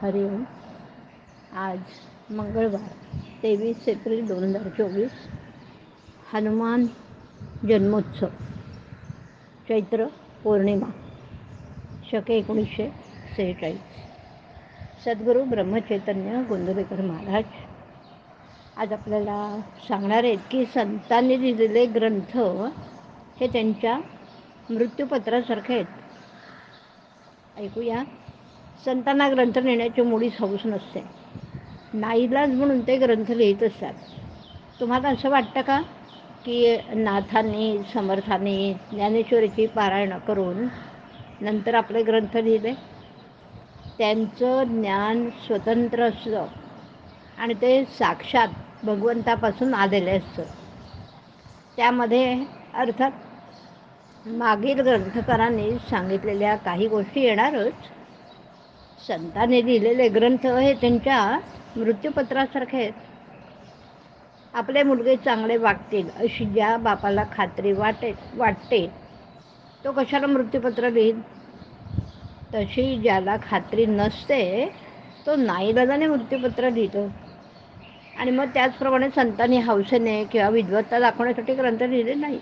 हरिओम. आज मंगळवार 23 एप्रिल 2024, हनुमान जन्मोत्सव, चैत्र पौर्णिमा, शके 1946. सद्गुरू ब्रह्मचैतन्य गोंदवलेकर महाराज आज आपल्याला सांगणार आहेत की संतांनी लिहिलेले ग्रंथ हे त्यांच्या मृत्यूपत्रासारखे आहेत. ऐकूया. संतांना ग्रंथ लिहिण्याची मुळीच हौस नसते. नाईलाज म्हणून ते ग्रंथ लिहित असतात. तुम्हाला असं वाटतं का की नाथांनी, समर्थांनी ज्ञानेश्वरीची पारायण करून नंतर आपले ग्रंथ लिहिले? त्यांचं ज्ञान स्वतंत्र असतं आणि ते साक्षात भगवंतापासून आलेले असतं. त्यामध्ये अर्थात मागील ग्रंथकारांनी सांगितलेल्या काही गोष्टी येणारच. संतांनी लिहिलेले ग्रंथ हे त्यांच्या मृत्यूपत्रासारखे आहेत. आपले मुलगे चांगले वागतील अशी ज्या बापाला खात्री वाटते तो कशाला मृत्यूपत्र लिहील? तशी ज्याला खात्री नसते तो नाईलाजाने मृत्यूपत्र लिहितो. आणि मग त्याचप्रमाणे संतांनी हौसेने किंवा विद्वत्ता दाखवण्यासाठी ग्रंथ लिहिले नाही,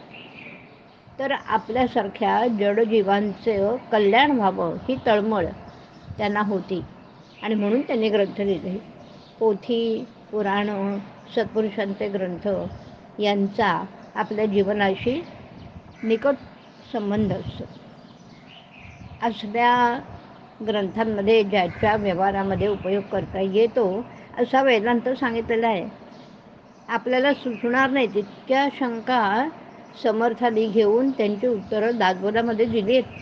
तर आपल्यासारख्या जडजीवांचं कल्याण व्हावं ही तळमळ त्यांना होती आणि म्हणून त्यांनी ग्रंथ लिहिले. पोथी, पुराणं, सत्पुरुषांचे ग्रंथ यांचा आपल्या जीवनाशी निकट संबंध असतो. असल्या ग्रंथांमध्ये ज्याच्या व्यवहारामध्ये उपयोग करता येतो असा वेदांत सांगितलेला आहे. आपल्याला सुचणार नाही तितक्या शंका समर्थांनी घेऊन त्यांची उत्तरं दासबोधामध्ये दिली आहेत.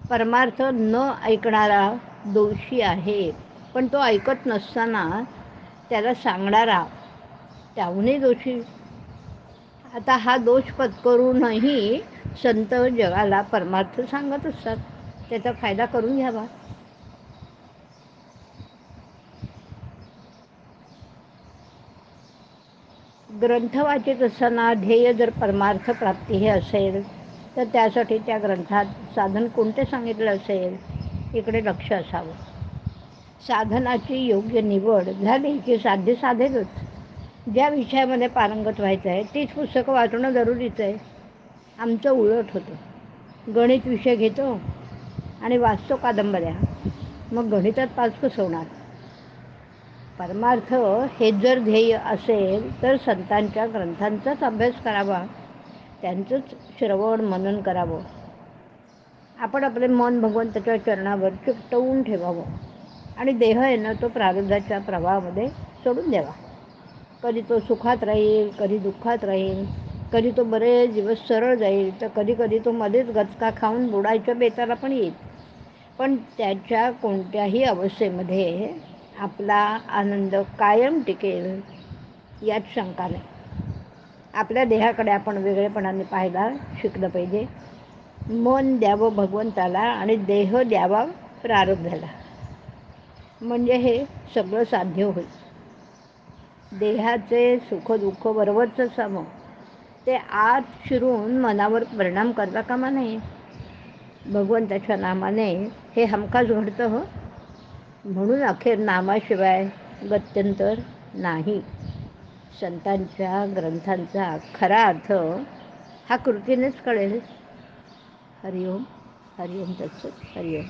परमार्थ न ऐकणारा दोषी आहे, पण तो ऐकत नसताना त्याला सांगणारा त्याहूनही दोषी. आता हा दोष पत्करूनही संत जगाला परमार्थ सांगत असतात. त्याचा फायदा करून घ्यावा. ग्रंथ वाचित असताना ध्येय जर परमार्थ प्राप्ती हे असेल तर त्यासाठी त्या ग्रंथात साधन कोणते सांगितलं असेल इकडे लक्ष असावं. साधनाची योग्य निवड झाली की साध्य साधेलच. ज्या विषयामध्ये पारंगत व्हायचं आहे तीच पुस्तकं वाचणं जरुरीचं आहे. आमचं उलट होतं. गणित विषय घेतो आणि वाचतो कादंबऱ्या, मग गणितात पास कसं होणार? परमार्थ हे जर ध्येय असेल तर संतांच्या ग्रंथांचाच अभ्यास करावा, त्यांचंच श्रवण मनन करावं. आपण आपले मन भगवंताच्या चरणावर चिकटवून ठेवावं आणि देह आहे ना तो प्रारब्धाच्या प्रवाहामध्ये सोडून द्यावा. कधी तो सुखात राहील, कधी दुःखात राहील, कधी तो बरेच दिवस सरळ जाईल, तर कधी कधी तो मध्येच गचका खाऊन बुडायच्या बेताला पण येईल. पण त्याच्या कोणत्याही अवस्थेमध्ये आपला आनंद कायम टिकेल यात शंका नाही. आपल्या देहाकडे आपण वेगळेपणाने पाहायला शिकलं पाहिजे. मन द्यावं भगवंताला आणि देह द्यावा प्रारब्धाला, म्हणजे हे सगळं साध्य होईल. देहाचे सुख दुःख बरोबरच असावं, ते आत शिरून मनावर परिणाम करता कामा नये. भगवंताच्या नामाने हे हमखास घडतं हो. म्हणून अखेर नामाशिवाय गत्यंतर नाही. संतांच्या ग्रंथांचा खरा अर्थ हा कृतीनेच कळेल. हरिओम. हरिओम तत्सत. हरिओम.